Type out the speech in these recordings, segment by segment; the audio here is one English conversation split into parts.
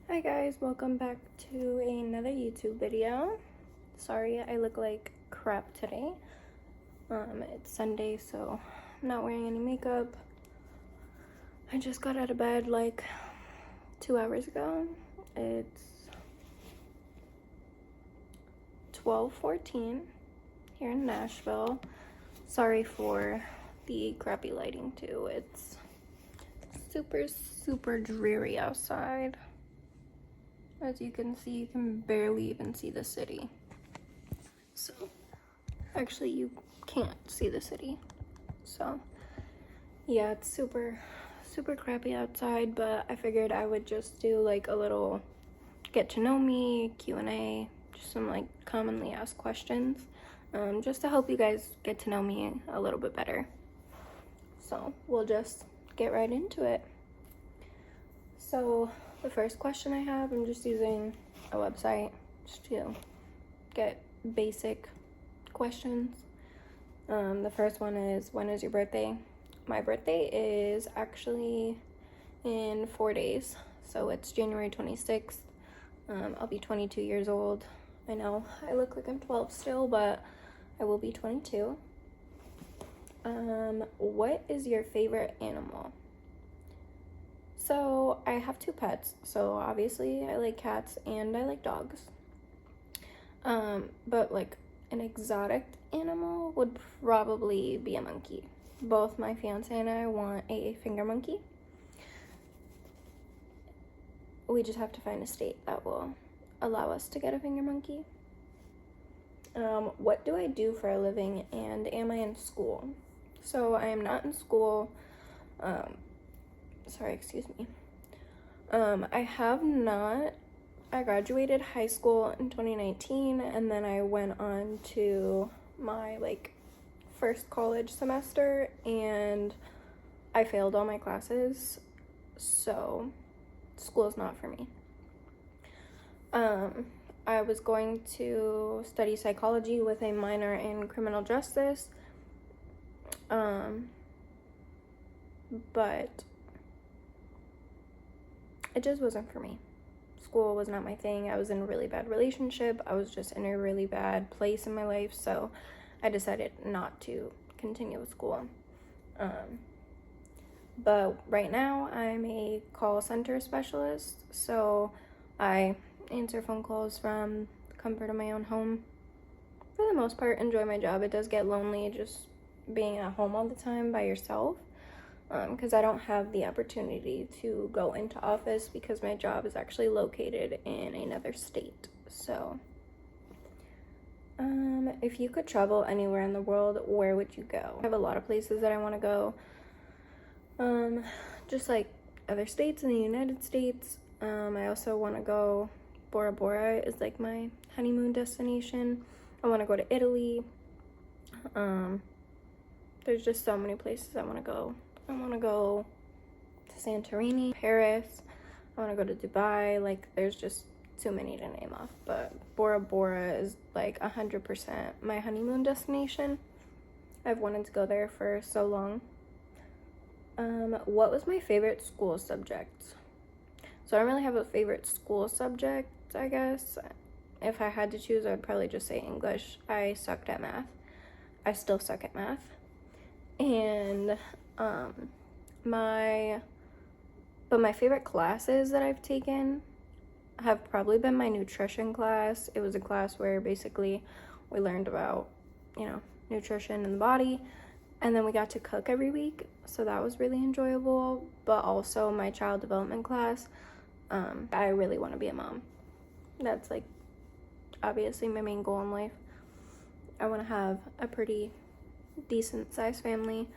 Hi guys, welcome back to another YouTube video. Sorry I look like crap today. It's Sunday, so I'm not wearing any makeup. I just got out of bed like 2 hours ago. It's 12:14 here in Nashville. Sorry for the crappy lighting too. It's super dreary outside. As you can see, you can barely even see the city. So, actually you can't see the city. So, yeah, it's super crappy outside, but I figured I would just do like a little get to know me, Q&A, just some like commonly asked questions, just to help you guys get to know me a little bit better. So, we'll just get right into it. So, the first question I have, I'm just using a website just to get basic questions. The first one is, when is your birthday? My birthday is actually in 4 days, so it's January 26th. I'll be 22 years old. I know I look like I'm 12 still, but I will be 22. What is your favorite animal? So I have 2 pets, so obviously I like cats and I like dogs. But like an exotic animal would probably be a monkey. Both my fiance and I want a finger monkey. We just have to find a state that will allow us to get a finger monkey. What do I do for a living, and am I in school? So I am not in school. I have not. I graduated high school in 2019, and then I went on to my first college semester, and I failed all my classes, so school is not for me. I was going to study psychology with a minor in criminal justice, but it just wasn't for me. School was not my thing. I was in a really bad relationship. I was just in a really bad place in my life, so I decided not to continue with school. But right now I'm a call center specialist, so I answer phone calls from the comfort of my own home. For the most part, enjoy my job. It does get lonely just being at home all the time by yourself, because I don't have the opportunity to go into office because my job is actually located in another state. So, if you could travel anywhere in the world, where would you go? I have a lot of places that I want to go. Just like other states in the United States. I also want to go. Bora Bora is like my honeymoon destination. I want to go to Italy. There's just so many places I want to go. I want to go to Santorini, Paris. I want to go to Dubai. Like, there's just too many to name off. But Bora Bora is like 100% my honeymoon destination. I've wanted to go there for so long. What was my favorite school subject? So I don't really have a favorite school subject, I guess. If I had to choose, I would probably just say English. I sucked at math. I still suck at math. And my favorite classes that I've taken have probably been my nutrition class. It was a class where basically we learned about, nutrition in the body, and then we got to cook every week, so that was really enjoyable. But also my child development class, I really want to be a mom. That's like obviously my main goal in life. I want to have a pretty decent sized family.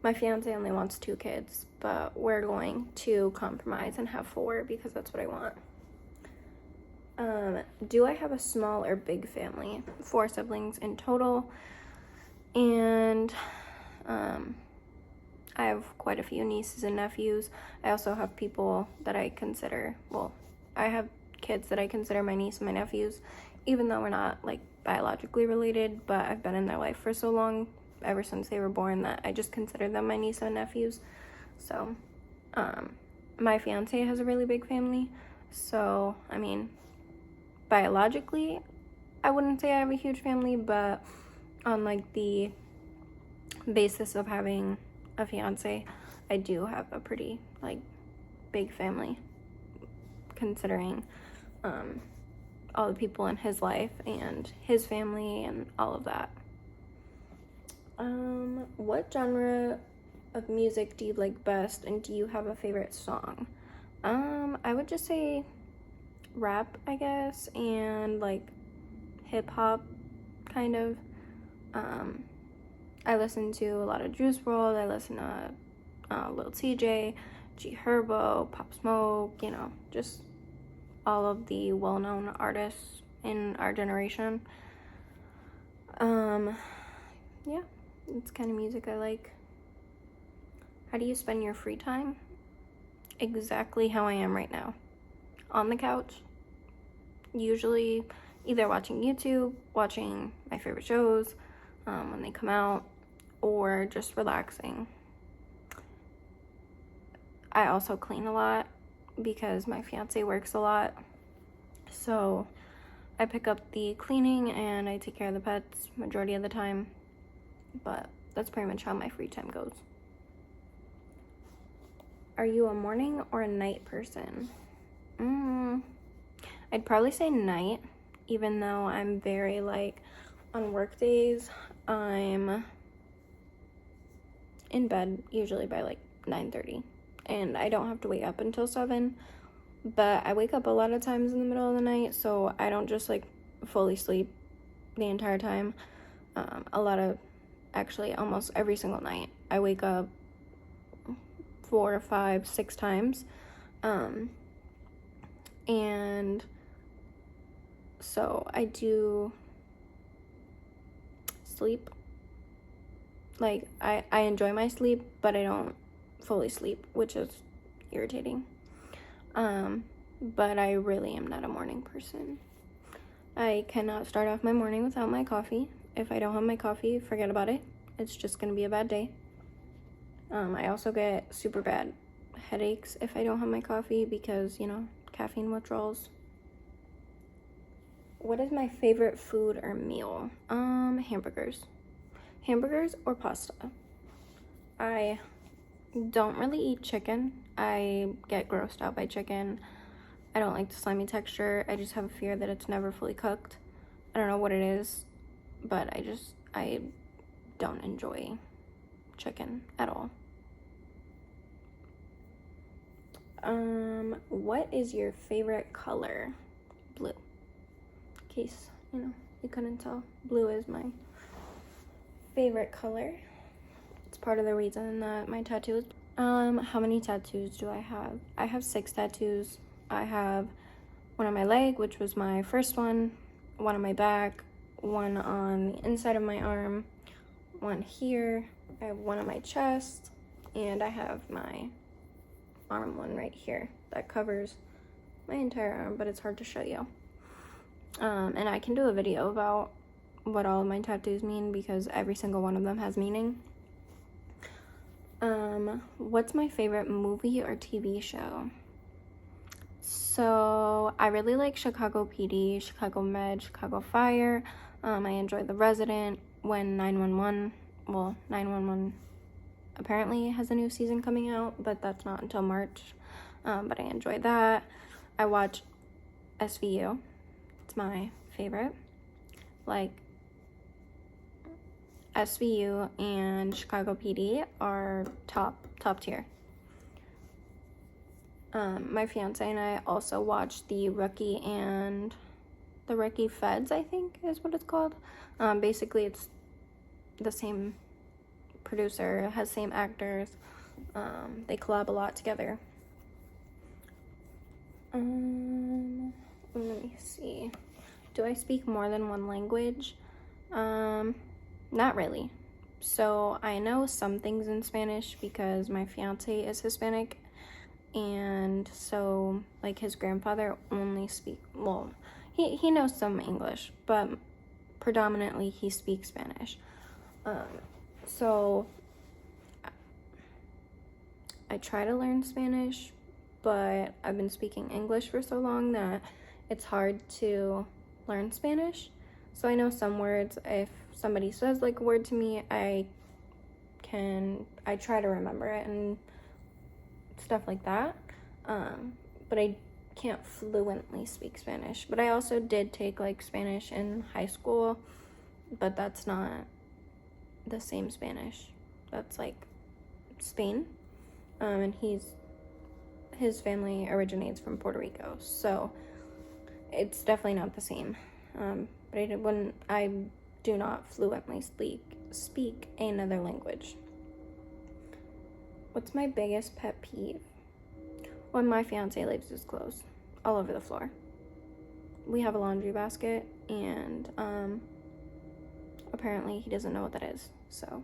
My fiance only wants 2 kids, but we're going to compromise and have 4 because that's what I want. Do I have a small or big family? 4 siblings in total, and I have quite a few nieces and nephews. I also have people that I consider, I have kids that I consider my niece and my nephews, even though we're not like biologically related, but I've been in their life for so long, ever since they were born, that I just consider them my niece and nephews. So, my fiance has a really big family. So, I mean, biologically, I wouldn't say I have a huge family, but on like the basis of having a fiance, I do have a pretty like big family, considering all the people in his life and his family and all of that. What genre of music do you like best, and do you have a favorite song? I would just say rap, I guess, and like hip hop, kind of. I listen to a lot of Juice WRLD. I listen to Lil TJ, G Herbo, Pop Smoke, you know, just all of the well-known artists in our generation. Yeah, it's kind of music I like. How do you spend your free time? Exactly how I am right now. On the couch, usually either watching YouTube, watching my favorite shows when they come out, or just relaxing. I also clean a lot because my fiance works a lot. So I pick up the cleaning and I take care of the pets majority of the time. But that's pretty much how my free time goes. Are you a morning or a night person? I'd probably say night, even though I'm very like on work days, I'm in bed usually by like 9:30 and I don't have to wake up until 7, but I wake up a lot of times in the middle of the night, so I don't just like fully sleep the entire time. Actually almost every single night I wake up 4, 5, 6 times, and so I do sleep. Like, I enjoy my sleep, but I don't fully sleep, which is irritating. But I really am not a morning person. I cannot start off my morning without my coffee. If I don't have my coffee, forget about it. It's just gonna be a bad day. I also get super bad headaches if I don't have my coffee because, you know, caffeine withdrawals. What is my favorite food or meal? Hamburgers or pasta. I don't really eat chicken. I get grossed out by chicken. I don't like the slimy texture. I just have a fear that it's never fully cooked. I don't know what it is, but I don't enjoy chicken at all. What is your favorite color? Blue. In case, you know, you couldn't tell, blue is my favorite color. It's part of the reason that my tattoos. How many tattoos do I have? I have 6 tattoos. I have one on my leg, which was my first one on my back, one on the inside of my arm, one here, I have one on my chest, and I have my arm one right here that covers my entire arm, but it's hard to show you. And I can do a video about what all of my tattoos mean because every single one of them has meaning. What's my favorite movie or TV show? So I really like Chicago PD, Chicago Med, Chicago Fire. I enjoy The Resident. When 911 apparently has a new season coming out, but that's not until March. But I enjoy that. I watch SVU. It's my favorite. Like, SVU and Chicago PD are top tier. My fiance and I also watched the Rookie and the Rookie Feds, I think is what it's called. Basically, it's the same producer, has same actors. They collab a lot together. Let me see. Do I speak more than one language? Not really. So I know some things in Spanish because my fiance is Hispanic, and so like his grandfather only he knows some English, but predominantly he speaks Spanish. So I try to learn Spanish, but I've been speaking English for so long that it's hard to learn Spanish. So I know some words. If somebody says like a word to me, I try to remember it and stuff like that. But I can't fluently speak Spanish. But I also did take like Spanish in high school, but that's not the same Spanish. That's like Spain. And his family originates from Puerto Rico, so it's definitely not the same. But I do not fluently speak another language. What's my biggest pet peeve? When my fiance leaves his clothes all over the floor. We have a laundry basket, and apparently he doesn't know what that is, so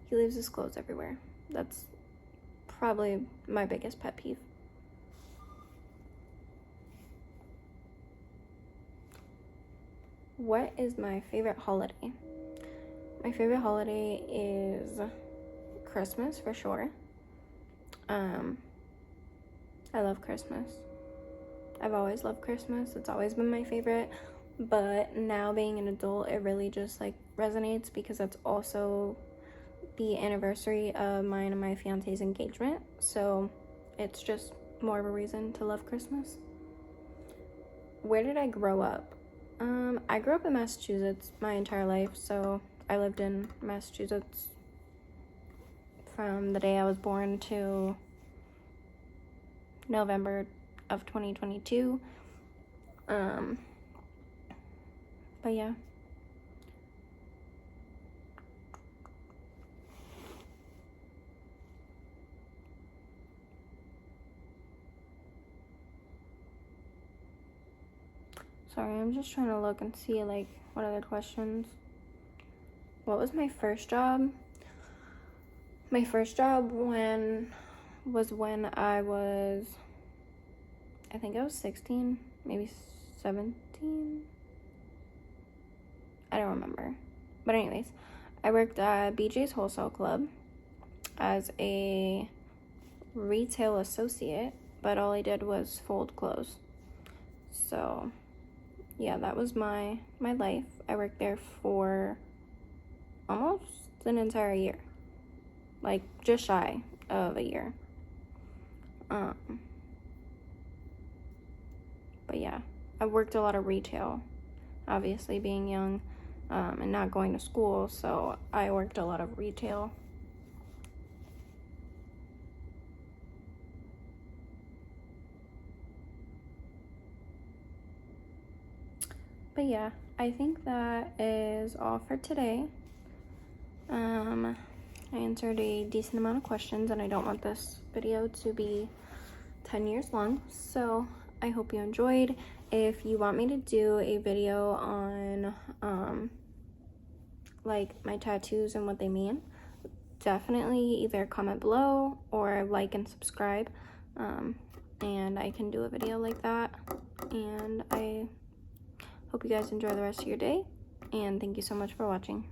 he leaves his clothes everywhere. That's probably my biggest pet peeve. What is my favorite holiday? My favorite holiday is Christmas for sure. I love Christmas. I've always loved Christmas. It's always been my favorite. But now being an adult, it really just like resonates because that's also the anniversary of mine and my fiance's engagement. So it's just more of a reason to love Christmas. Where did I grow up? I grew up in Massachusetts my entire life. So I lived in Massachusetts from the day I was born to November of 2022. But yeah. Sorry, I'm just trying to look and see like what other questions. What was my first job? My first job was when I think I was 16, maybe 17. I don't remember. But anyways, I worked at BJ's Wholesale Club as a retail associate, but all I did was fold clothes. So yeah, that was my life. I worked there for almost an entire year, like just shy of a year. But yeah, I worked a lot of retail, obviously being young and not going to school, so I worked a lot of retail. But yeah, I think that is all for today. I answered a decent amount of questions, and I don't want this video to be 10 years long, so I hope you enjoyed. If you want me to do a video on like my tattoos and what they mean, definitely either comment below or like and subscribe, and I can do a video like that. And I hope you guys enjoy the rest of your day, and thank you so much for watching.